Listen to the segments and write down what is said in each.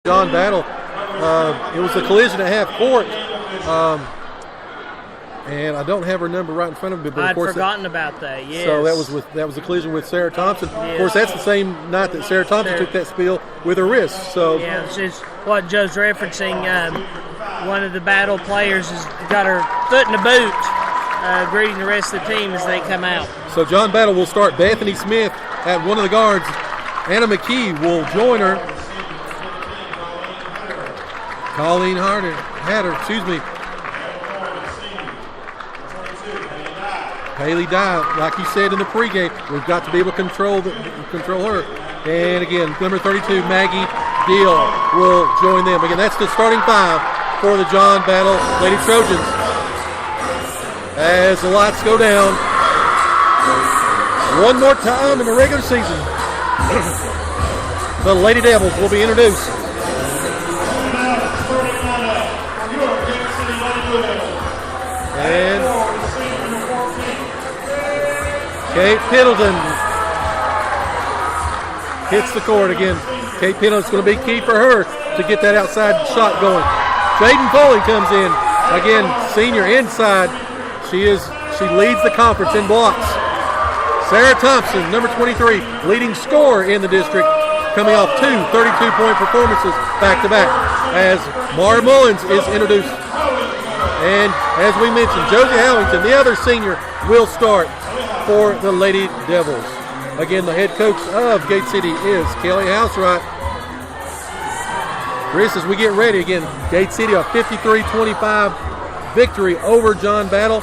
John Battle. It was a collision at half court. And I don't have her number right in front of me, but I'd of course forgotten about that. Yes. So that was a collision with Sarah Thompson. Yes. Of course, that's the same night that Sarah Thompson took that spill with her wrist. So yeah, this is what Joe's referencing. One of the Battle players has got her foot in the boot, greeting the rest of the team as they come out. So John Battle will start Bethany Smith at one of the guards. Anna McKee will join her. Colleen Hatter, Haley Dye, like you said in the pregame, we've got to be able to control her. And again, number 32, Maggie Deal will join them. Again, that's the starting five for the John Battle Lady Trojans. As the lights go down, one more time in the regular season, the Lady Devils will be introduced. And Kate Pendleton hits the court again. Kate Pendleton's going to be key for her to get that outside shot going. Jaden Foley comes in. Again, senior inside. She leads the conference in blocks. Sarah Thompson, number 23, leading scorer in the district, coming off two 32-point performances back-to-back as Mara Mullins is introduced. And as we mentioned, Josie Howington, the other senior, will start for the Lady Devils. Again, the head coach of Gate City is Kelly Housewright. Chris, as we get ready again, Gate City a 53-25 victory over John Battle.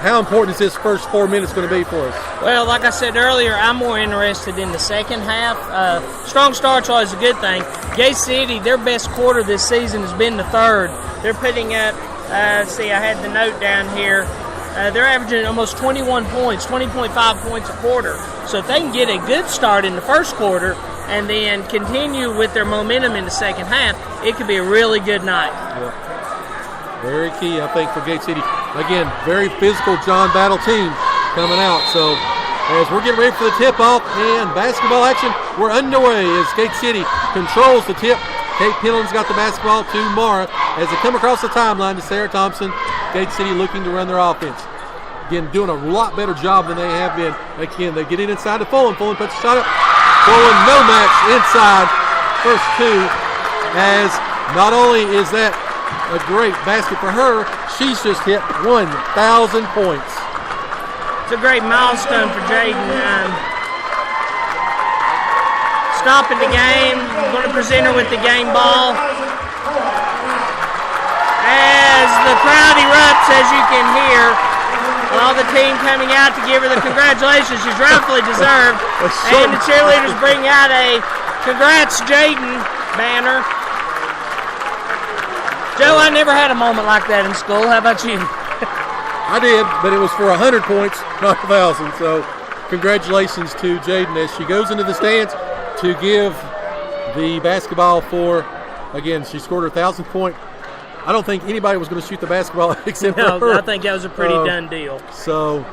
How important is this first 4 minutes going to be for us? Well, like I said earlier, I'm more interested in the second half. Strong start's always a good thing. Gate City, their best quarter this season has been the third. They're putting up, I had the note down here. They're averaging almost 21 points, 20.5 points a quarter. So if they can get a good start in the first quarter and then continue with their momentum in the second half, it could be a really good night. Yeah. Very key, I think, for Gate City. Again, very physical John Battle team coming out. So as we're getting ready for the tip-off and basketball action, we're underway as Gate City controls the tip. Kate Pendleton's got the basketball to Mara as they come across the timeline to Sarah Thompson. Gate City looking to run their offense. Again, doing a lot better job than they have been. Again, they get in inside to Fulham. Fulham puts a shot up. Fulham no match inside. First two, as not only is that a great basket for her, she's just hit 1,000 points. It's a great milestone for Jaden. Stopping the game. I'm going to present her with the game ball. As the crowd erupts, as you can hear, all the team coming out to give her the congratulations. She's rightfully deserved. And the cheerleaders bring out a congrats Jaden banner. Joe, I never had a moment like that in school. How about you? I did, but it was for 100 points, not 1,000. So congratulations to Jaden as she goes into the stands to give the basketball for, again, she scored her 1,000th point. I don't think anybody was going to shoot the basketball except for her. I think that was a pretty done deal. So,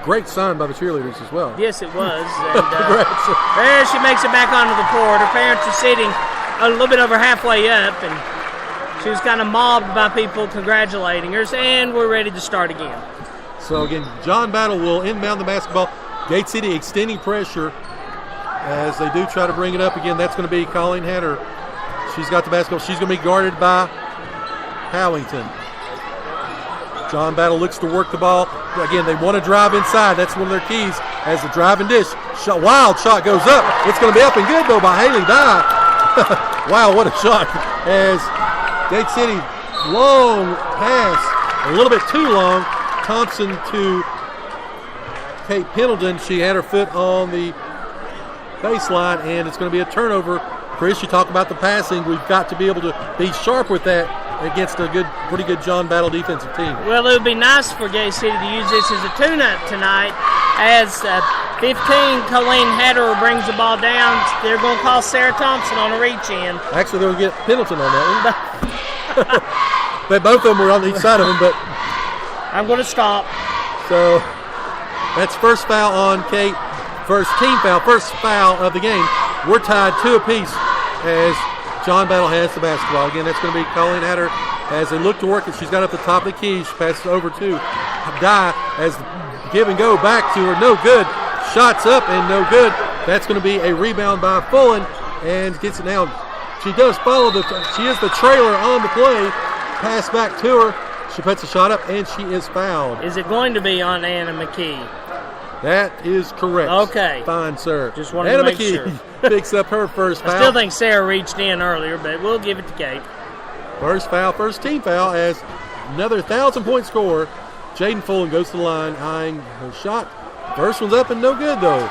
great sign by the cheerleaders as well. Yes, it was. And, there she makes it back onto the court. Her parents are sitting a little bit over halfway up, and she was kind of mobbed by people congratulating her, and we're ready to start again. So, again, John Battle will inbound the basketball. Gate City extending pressure as they do try to bring it up again. That's going to be Colleen Hatter. She's got the basketball. She's going to be guarded by Howington. John Battle looks to work the ball. Again, they want to drive inside. That's one of their keys as the driving dish. Wild shot goes up. It's going to be up and good, though, by Haley Dye. Wow, what a shot. As Gate City, long pass, a little bit too long. Thompson to Kate Pendleton. She had her foot on the baseline, and it's going to be a turnover. Chris, you talk about the passing. We've got to be able to be sharp with that against a pretty good John Battle defensive team. Well, it would be nice for Gate City to use this as a tune-up tonight. As 15, Colleen Hatter brings the ball down. They're going to call Sarah Thompson on a reach-in. Actually, they'll get Pendleton on that one. But both of them were on each side of him. But I'm going to stop. So that's first foul on Kate. First team foul, first foul of the game. We're tied 2 apiece. as John Battle has the basketball. Again, that's going to be Colleen Hatter as they look to work it. She's got up the top of the key. She passes over to Dye as the give and go back to her. No good. Shots up and no good. That's going to be a rebound by Fullen and gets it now. She does follow she is the trailer on the play. Pass back to her. She puts a shot up and she is fouled. Is it going to be on Anna McKee? That is correct. Okay. Fine, sir. Just wanted to make sure. Picks up her first foul. I still think Sarah reached in earlier, but we'll give it to Kate. First foul, first team foul as another 1,000-point scorer. Jaden Fullen goes to the line, eyeing her shot. First one's up and no good, though.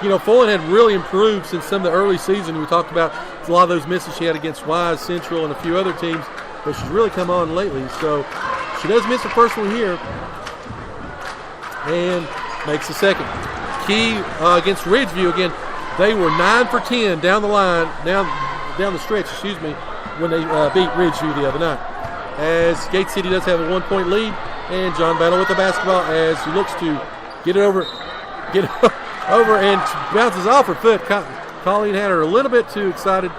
You know, Fullen had really improved since some of the early season. We talked about a lot of those misses she had against Wise Central and a few other teams, but she's really come on lately. So she does miss the first one here and makes the second. Key against Ridgeview again. They were 9 for 10 down the line, down the stretch, when they beat Ridgeview the other night. As Gate City does have a 1-point lead, and John Battle with the basketball as he looks to get it over and bounces off her foot. Colleen had her a little bit too excited,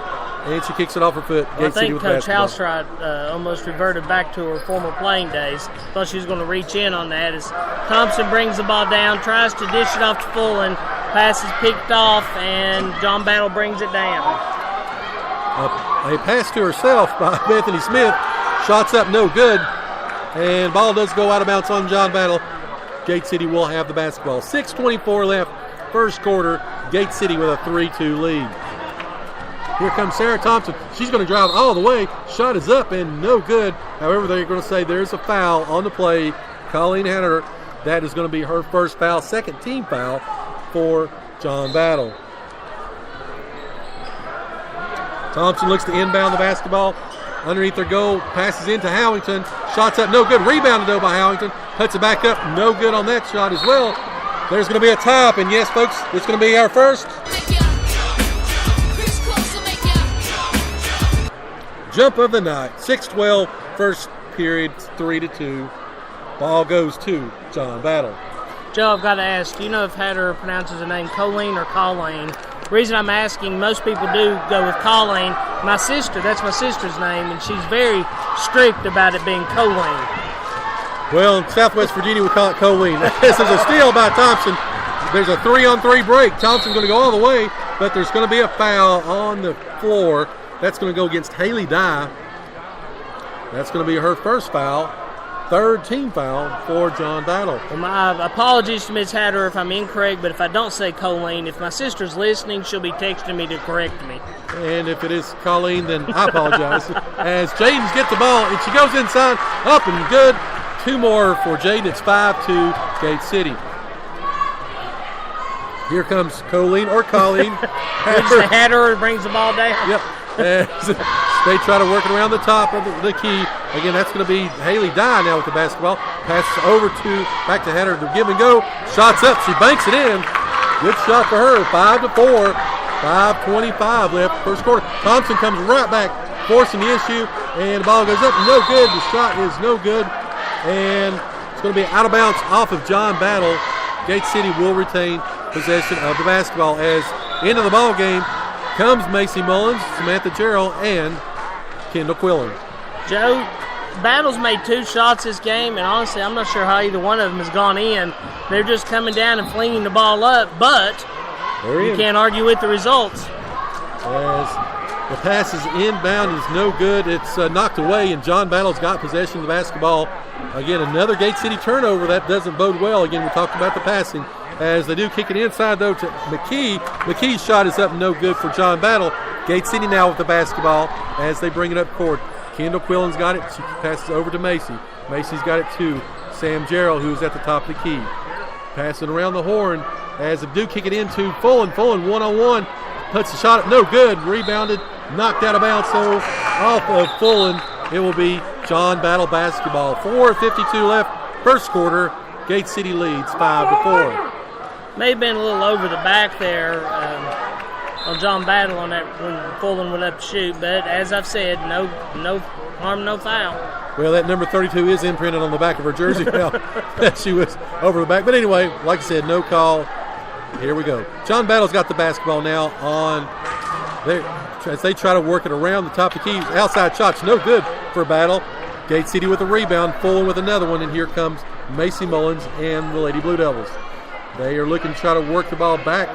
and she kicks it off her foot. I think Coach Halstride almost reverted back to her former playing days. Thought she was going to reach in on that as Thompson brings the ball down, tries to dish it off to Fullen. Pass is picked off, and John Battle brings it down. A pass to herself by Bethany Smith. Shots up, no good. And ball does go out of bounds on John Battle. Gate City will have the basketball. 6:24 left, first quarter. Gate City with a 3-2 lead. Here comes Sarah Thompson. She's going to drive all the way. Shot is up and no good. However, they're going to say there's a foul on the play. Colleen Hatter, that is going to be her first foul, second team foul for John Battle. Thompson looks to inbound the basketball underneath their goal, passes into Howington, shots up, no good, rebounded though by Howington, puts it back up, no good on that shot as well. There's going to be a tie-up, and yes, folks, it's going to be our first jump of the night. 6-12, first period, 3-2. Ball goes to John Battle. Joe, I've got to ask, do you know if Hatter pronounces the name Colleen or Colleen? The reason I'm asking, most people do go with Colleen. My sister, that's my sister's name, and she's very strict about it being Colleen. Well, in Southwest Virginia, we call it Colleen. This is a steal by Thompson. There's a 3-on-3 break. Thompson's going to go all the way, but there's going to be a foul on the floor. That's going to go against Haley Dye. That's going to be her first foul. Third team foul for John Battle. Well, my apologies to Ms. Hatter if I'm incorrect, but if I don't say Colleen, if my sister's listening, she'll be texting me to correct me. And if it is Colleen, then I apologize. As Jaden gets the ball, and she goes inside, up and good. Two more for Jaden. It's 5-2 Gate City. Here comes Colleen or Colleen. Hatter brings the ball down. Yep. As they try to work it around the top of the key. Again, that's going to be Haley Dye now with the basketball. Passes over back to Hatter to give and go. Shots up. She banks it in. Good shot for her. 5-4. 5:25 left first quarter. Thompson comes right back, forcing the issue, and the ball goes up. No good. The shot is no good. And it's going to be out of bounds off of John Battle. Gate City will retain possession of the basketball as into the ball game comes Macy Mullins, Samantha Gerald, and Kendall Quillen. Joe, Battle's made 2 shots this game, and honestly, I'm not sure how either one of them has gone in. They're just coming down and flinging the ball up, but you can't argue with the results. As the pass is inbound, is no good. It's knocked away, and John Battle's got possession of the basketball. Again, another Gate City turnover. That doesn't bode well. Again, we talked about the passing. As they do kick it inside, though, to McKee. McKee's shot is up, no good for John Battle. Gate City now with the basketball as they bring it up court. Kendall Quillen's got it. She passes over to Macy. Macy's got it to Sam Gerald, who's at the top of the key. Passing around the horn as they do kick it into Fullen. Fullen one-on-one. Puts the shot up, no good. Rebounded, knocked out of bounds, so off of Fullen. It will be John Battle basketball. 4:52 left, first quarter. Gate City leads 5-4. May have been a little over the back there on John Battle on that when Fullen went up to shoot, but as I've said, no harm, no foul. Well, that number 32 is imprinted on the back of her jersey now that she was over the back. But anyway, like I said, no call. Here we go. John Battle's got the basketball now on as they try to work it around the top of the key. Outside shots, no good for Battle. Gate City with a rebound, Fullen with another one, and here comes Macy Mullins and the Lady Blue Devils. They are looking to try to work the ball back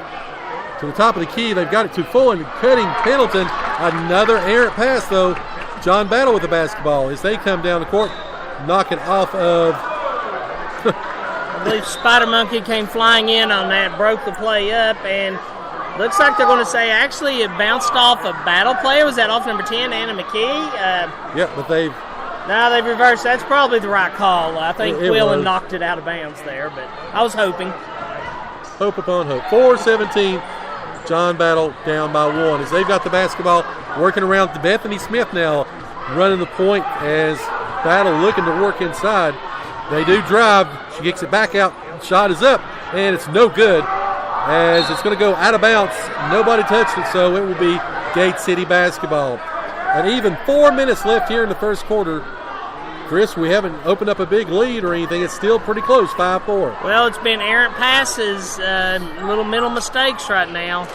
to the top of the key. They've got it to Fullen, cutting Pendleton. Another errant pass, though. John Battle with the basketball as they come down the court, knock it off of... I believe Spider Monkey came flying in on that, broke the play up, and looks like they're going to say actually it bounced off a Battle player. Was that off number 10, Anna McKee? Yeah, but they've reversed. That's probably the right call. I think Quillen was. knocked it out of bounds there, but I was hoping. Hope upon hope. 4-17, John Battle down by 1 as they've got the basketball working around to Bethany Smith now, running the point as Battle looking to work inside. They do drive. She kicks it back out. Shot is up, and it's no good as it's going to go out of bounds. Nobody touched it, so it will be Gate City basketball. And even 4 minutes left here in the first quarter. Chris, we haven't opened up a big lead or anything. It's still pretty close, 5-4. Well, it's been errant passes, little mental mistakes right now.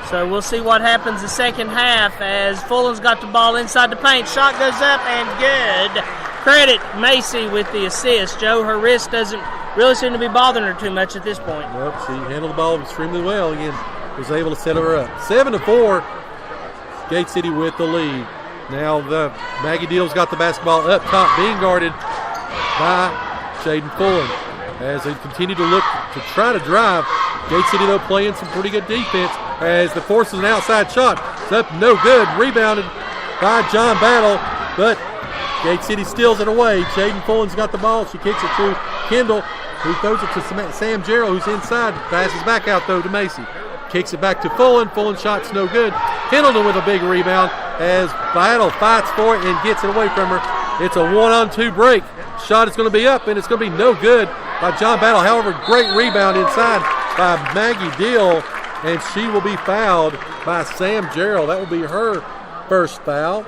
So we'll see what happens the second half as Fullen's got the ball inside the paint. Shot goes up and good. Credit Macy with the assist. Joe, her wrist doesn't really seem to be bothering her too much at this point. Nope, she handled the ball extremely well. Again, was able to set her up. 7-4, Gate City with the lead. Now the Maggie Deal's got the basketball up top, being guarded by Jaden Fullen. As they continue to look to try to drive, Gate City, though, playing some pretty good defense as the forces an outside shot. It's up, no good. Rebounded by John Battle, but Gate City steals it away. Jaden Fullen's got the ball. She kicks it to Kendall, who throws it to Sam Jarrell, who's inside. Passes back out, though, to Macy. Kicks it back to Fullen. Fullen shot's no good. Pendleton with a big rebound as Battle fights for it and gets it away from her. It's a 1-on-2 break. Shot is going to be up, and it's going to be no good by John Battle. However, great rebound inside by Maggie Deal, and she will be fouled by Sam Jarrell. That will be her first foul.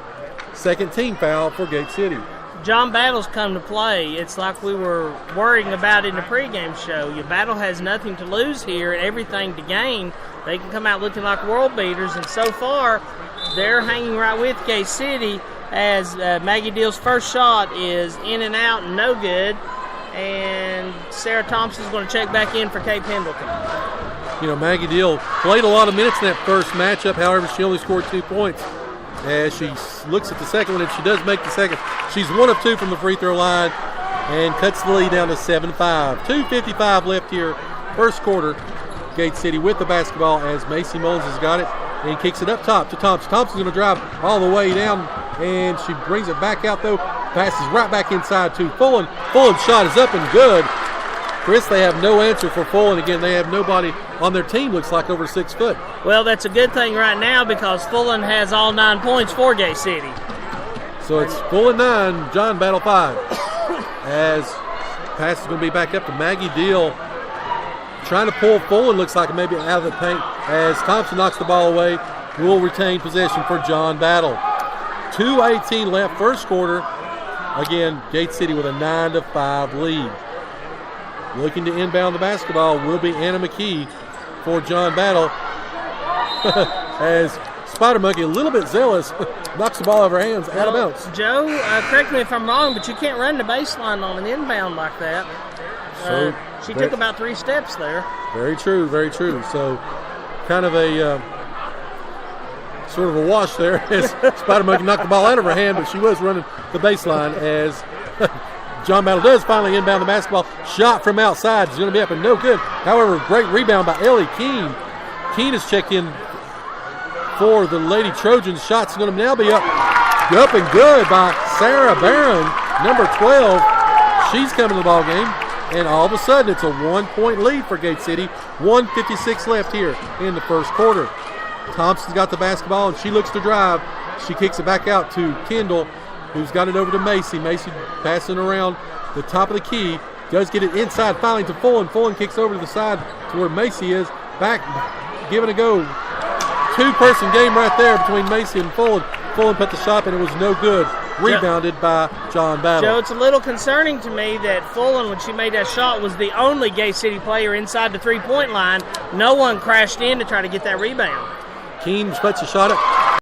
Second team foul for Gate City. John Battle's come to play. It's like we were worrying about in the pregame show. Your Battle has nothing to lose here and everything to gain. They can come out looking like world beaters, and so far they're hanging right with Gate City as Maggie Deal's first shot is in and out and no good, and Sarah Thompson's going to check back in for Kay Pendleton. You know, Maggie Deal played a lot of minutes in that first matchup. However, she only scored 2 points. As she looks at the second one, and she does make the second. She's 1 of 2 from the free throw line and cuts the lead down to 7-5. 2:55 left here, first quarter. Gate City with the basketball as Macy Mullins has got it and kicks it up top to Thompson. Thompson's going to drive all the way down, and she brings it back out, though. Passes right back inside to Fullen. Fullen's shot is up and good. Chris, they have no answer for Fullen. Again, they have nobody on their team, looks like, over 6 foot. Well, that's a good thing right now because Fullen has all 9 points for Gate City. So it's Fullen 9, John Battle 5. As pass is going to be back up to Maggie Deal. Trying to pull Fullen, looks like maybe out of the paint. As Thompson knocks the ball away, will retain possession for John Battle. 2:18 left, first quarter. Again, Gate City with a 9-5 lead. Looking to inbound the basketball will be Anna McKee for John Battle. As Spider Monkey, a little bit zealous, knocks the ball out of her hands, out of bounds. Joe, correct me if I'm wrong, but you can't run the baseline on an inbound like that. She took about 3 steps there. Very true, very true. So kind of a sort of a wash there as Spider Monkey knocked the ball out of her hand, but she was running the baseline as John Battle does finally inbound the basketball. Shot from outside is going to be up and no good. However, great rebound by Ellie Keene. Keene is checked in for the Lady Trojans. Shot's going to now be up and good by Sarah Barron, number 12. She's coming to the ball game. And all of a sudden, it's a 1-point lead for Gate City. 1:56 left here in the first quarter. Thompson's got the basketball, and she looks to drive. She kicks it back out to Kendall, who's got it over to Macy. Macy passing around the top of the key. Does get it inside finally to Fullen. Fullen kicks over to the side to where Macy is. Back, giving a go. 2-person game right there between Macy and Fullen. Fullen put the shot, and it was no good. Rebounded by John Battle. Joe, it's a little concerning to me that Fullen, when she made that shot, was the only Gate City player inside the 3-point line. No one crashed in to try to get that rebound. Keene puts a shot up.